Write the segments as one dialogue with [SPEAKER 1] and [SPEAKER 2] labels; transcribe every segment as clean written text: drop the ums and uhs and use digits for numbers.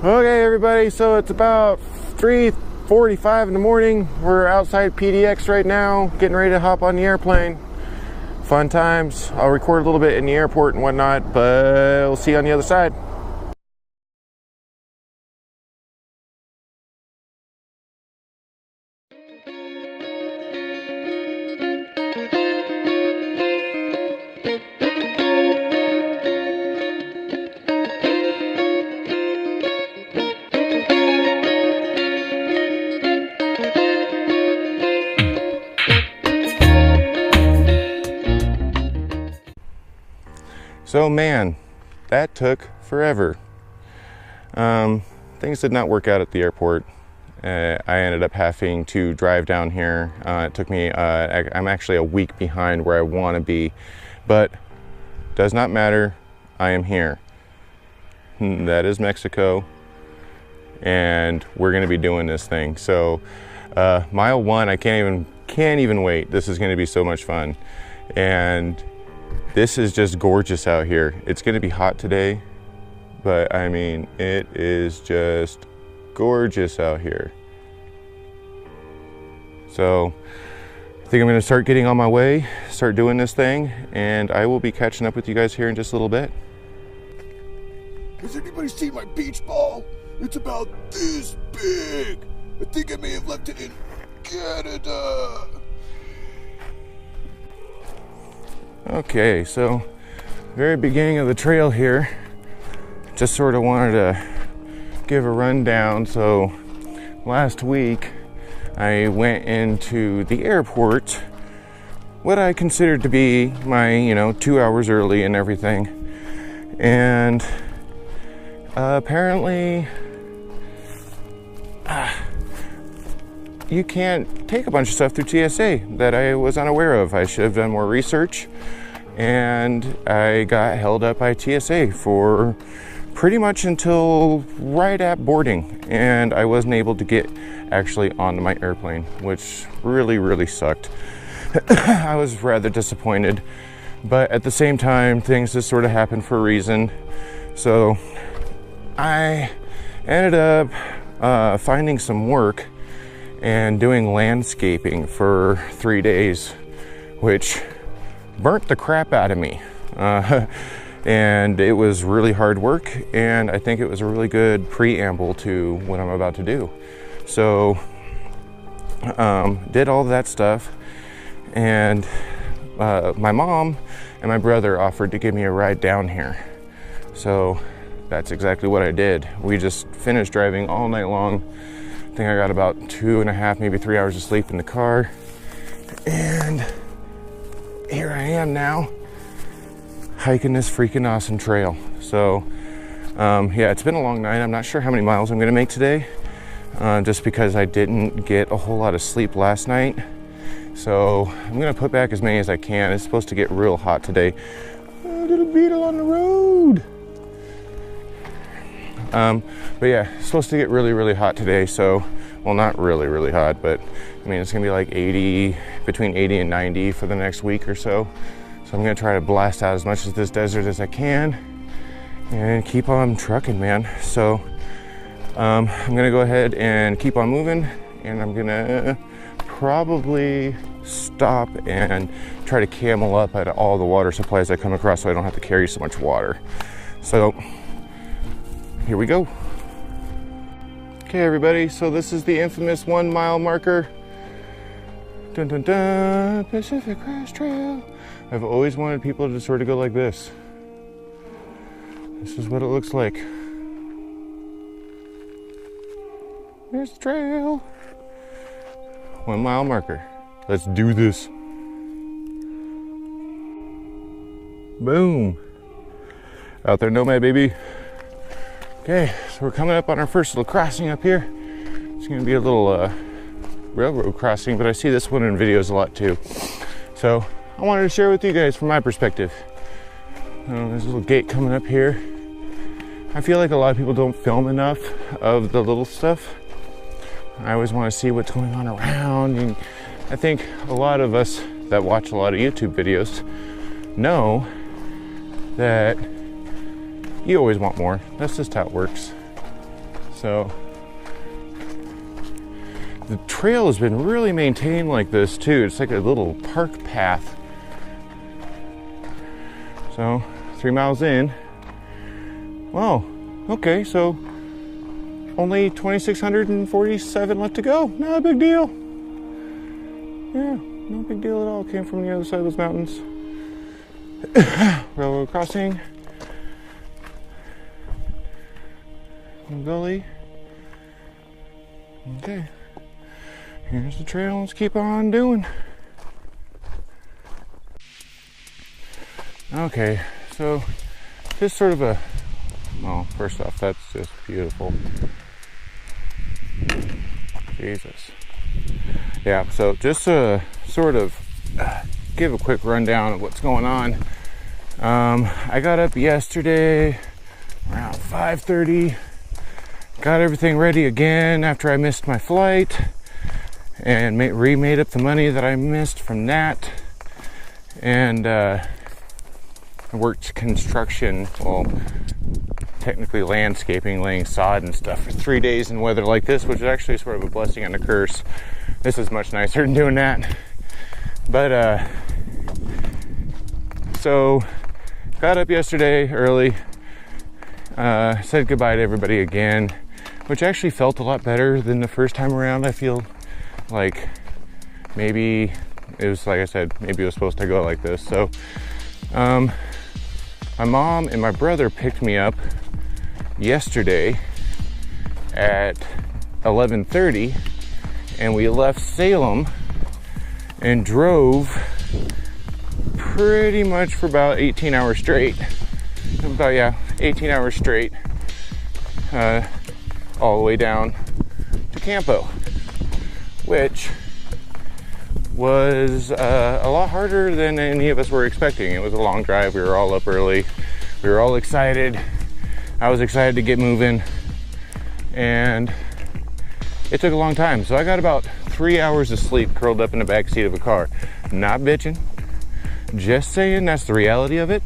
[SPEAKER 1] Okay, everybody, so it's about 3:45 in the morning. We're outside PDX right now, getting ready to hop on the airplane. Fun times. I'll record a little bit in the airport and whatnot, but we'll see you on the other side. So man, that took forever. Things did not work out at the airport. I ended up having to drive down here. It took me, I'm actually a week behind where I want to be, but does not matter. I am here. That is Mexico, and we're going to be doing this thing. So mile one, I can't even wait. This is going to be so much fun. And this is just gorgeous out here. It's going to be hot today, but I mean, it is just gorgeous out here. So I think I'm going to start getting on my way, start doing this thing, and I will be catching up with you guys here in just a little bit.
[SPEAKER 2] Has anybody seen my beach ball? It's about this big. I think I may have left it in Canada.
[SPEAKER 1] Okay, so very beginning of the trail here, just sort of wanted to give a rundown. So last week I went into the airport, what I considered to be my 2 hours early and everything, and apparently you can't take a bunch of stuff through TSA that I was unaware of. I should have done more research, and I got held up by TSA for pretty much until right at boarding, and I wasn't able to get actually onto my airplane, which really sucked. I was rather disappointed, but at the same time, things just sort of happen for a reason. So I ended up finding some work and doing landscaping for 3 days, which burnt the crap out of me. And it was really hard work, and I think it was a really good preamble to what I'm about to do. So did all that stuff, and my mom and my brother offered to give me a ride down here. So that's exactly what I did. We just finished driving all night long. I think I got about 2.5, maybe 3 hours of sleep in the car. And here I am now, hiking this freaking awesome trail. So yeah, it's been a long night. I'm not sure how many miles I'm gonna make today, just because I didn't get a whole lot of sleep last night. So I'm gonna put back as many as I can. It's supposed to get real hot today. Oh, little beetle on the road. But yeah, it's supposed to get really hot today. So, well, not really hot, but I mean, it's gonna be like 80, between 80 and 90 for the next week or so. So I'm gonna try to blast out as much of this desert as I can and keep on trucking, man. So I'm gonna go ahead and keep on moving, and I'm gonna probably stop and try to camel up at all the water supplies I come across so I don't have to carry so much water. So here we go. Okay, everybody, so this is the infamous 1 mile marker. Dun dun dun, Pacific Crest Trail. I've always wanted people to sort of go like this. This is what it looks like. There's the trail. 1 mile marker. Let's do this. Boom. Out there, Nomad, baby. Okay, so we're coming up on our first little crossing up here. It's gonna be a little railroad crossing, but I see this one in videos a lot too. So I wanted to share with you guys from my perspective. There's a little gate coming up here. I feel like a lot of people don't film enough of the little stuff. I always want to see what's going on around, and I think a lot of us that watch a lot of YouTube videos know that you always want more. That's just how it works. So the trail has been really maintained like this too. It's like a little park path. So 3 miles in. Wow, okay, so only 2,647 left to go. Not a big deal. Yeah, no big deal at all. Came from the other side of those mountains. Railroad crossing. Gully. Okay. Here's the trail. Let's keep on doing. Okay, so just sort of a, well, first off, that's just beautiful. Jesus. Yeah, so just to sort of give a quick rundown of what's going on. I got up yesterday around 5:30, got everything ready again after I missed my flight, and remade up the money that I missed from that, and I worked construction, well, technically landscaping, laying sod and stuff for 3 days in weather like this, which is actually sort of a blessing and a curse. This is much nicer than doing that. But so got up yesterday early, said goodbye to everybody again, which actually felt a lot better than the first time around. I feel like maybe it was, like I said, maybe it was supposed to go like this. So my mom and my brother picked me up yesterday at 11:30, and we left Salem and drove pretty much for about 18 hours straight. 18 hours straight, all the way down to Campo, which was a lot harder than any of us were expecting. It was a long drive. We were all up early. We were all excited. I was excited to get moving, and it took a long time. So I got about 3 hours of sleep curled up in the back seat of a car. Not bitching, just saying that's the reality of it.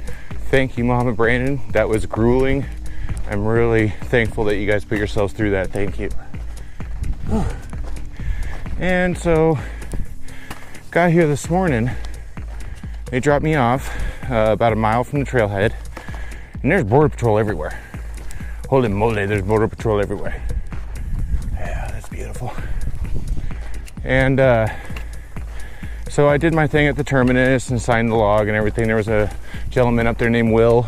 [SPEAKER 1] Thank you, Mom and Brandon. That was grueling. I'm really thankful that you guys put yourselves through that. Thank you. And so got here this morning. They dropped me off about a mile from the trailhead, and there's border patrol everywhere. Holy moly, there's border patrol everywhere. Yeah, that's beautiful. And so I did my thing at the terminus and signed the log and everything. There was a gentleman up there named Will.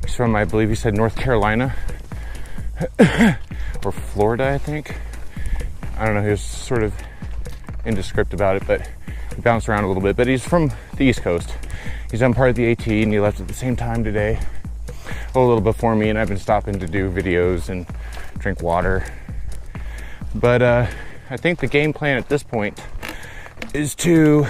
[SPEAKER 1] He's from, I believe he said, North Carolina or Florida, I think. I don't know, he was sort of indescript about it, but he bounced around a little bit. But he's from the East Coast. He's on part of the AT, and he left at the same time today, a little before me, and I've been stopping to do videos and drink water. But I think the game plan at this point is to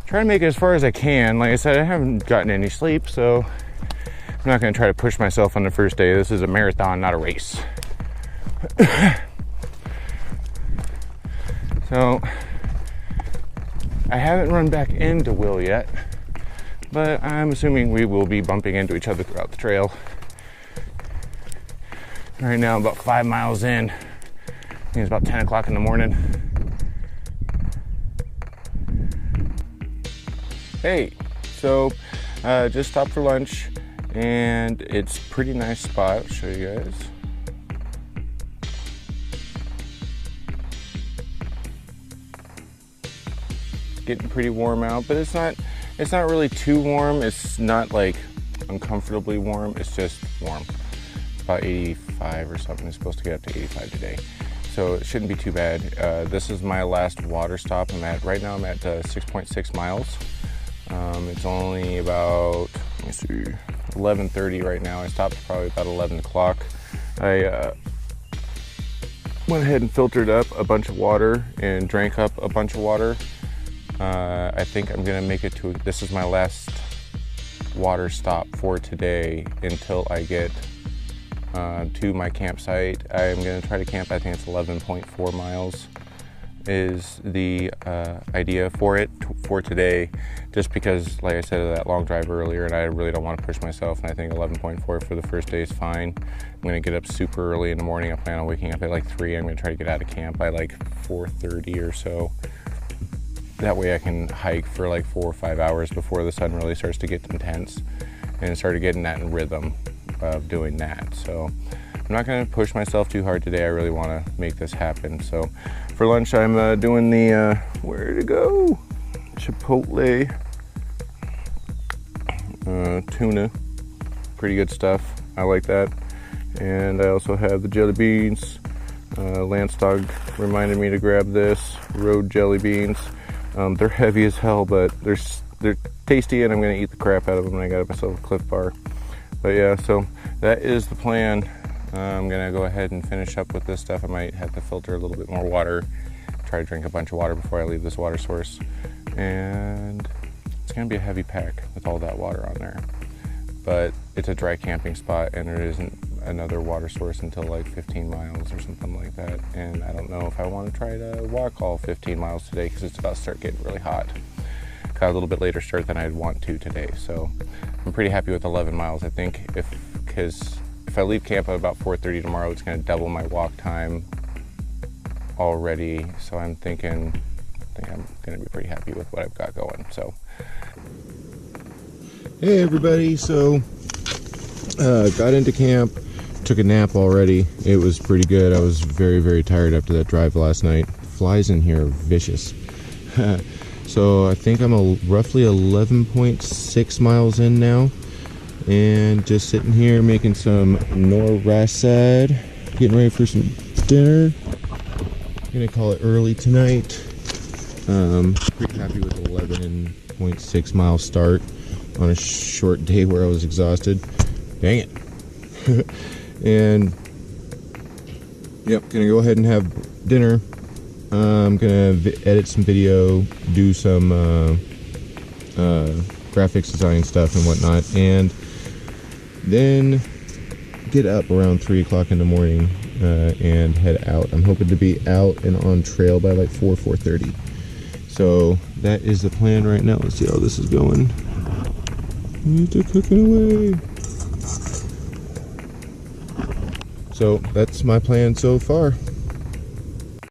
[SPEAKER 1] try to make it as far as I can. Like I said, I haven't gotten any sleep, so I'm not going to try to push myself on the first day. This is a marathon, not a race. So I haven't run back into Will yet, but I'm assuming we will be bumping into each other throughout the trail. Right now, about 5 miles in. I think it's about 10 o'clock in the morning. Hey, so just stopped for lunch, and it's a pretty nice spot. I'll show you guys. Getting pretty warm out, but it's not really too warm. It's not like uncomfortably warm. It's just warm. It's about 85 or something. It's supposed to get up to 85 today, so it shouldn't be too bad. This is my last water stop. Right now I'm at 6.6 miles. It's only about, let me see, 11:30 right now. I stopped probably about 11 o'clock. I went ahead and filtered up a bunch of water and drank up a bunch of water. I think I'm gonna make it to, this is my last water stop for today until I get to my campsite. I'm gonna try to camp, I think it's 11.4 miles. is the idea for it for today, just because, like I said, of that long drive earlier, and I really don't want to push myself, and I think 11.4 for the first day is fine. I'm going to get up super early in the morning. I plan on waking up at like 3. I'm going to try to get out of camp by like 4:30 or so. That way I can hike for like 4 or 5 hours before the sun really starts to get intense, and started getting that in rhythm of doing that. So I'm not going to push myself too hard today. I really want to make this happen. So for lunch, I'm doing the, where to go? Chipotle tuna. Pretty good stuff. I like that. And I also have the jelly beans. Lance Dog reminded me to grab this, road jelly beans. They're heavy as hell, but they're tasty, and I'm going to eat the crap out of them. And I got myself a Cliff Bar. But yeah, so that is the plan. I'm gonna go ahead and finish up with this stuff. I might have to filter a little bit more water, try to drink a bunch of water before I leave this water source. And it's gonna be a heavy pack with all that water on there. But it's a dry camping spot, and there isn't another water source until like 15 miles or something like that. And I don't know if I want to try to walk all 15 miles today, because it's about to start getting really hot. Got a little bit later start than I'd want to today. So I'm pretty happy with 11 miles, I think, because if I leave camp at about 4:30 tomorrow, it's going to double my walk time already. So I think I'm going to be pretty happy with what I've got going. So,
[SPEAKER 3] hey everybody, so got into camp, took a nap already. It was pretty good. I was very, very tired after that drive last night. Flies in here are vicious. So I think I'm roughly 11.6 miles in now. And just sitting here making some nor'west, getting ready for some dinner. Gonna call it early tonight. Pretty happy with 11.6 mile start on a short day where I was exhausted. Dang it. And yep, gonna go ahead and have dinner. I'm gonna edit some video, do some graphics design stuff and whatnot, and then get up around 3 o'clock in the morning and head out. I'm hoping to be out and on trail by like 4:30. So that is the plan right now. Let's see how this is going. They're cooking away. So that's my plan so far.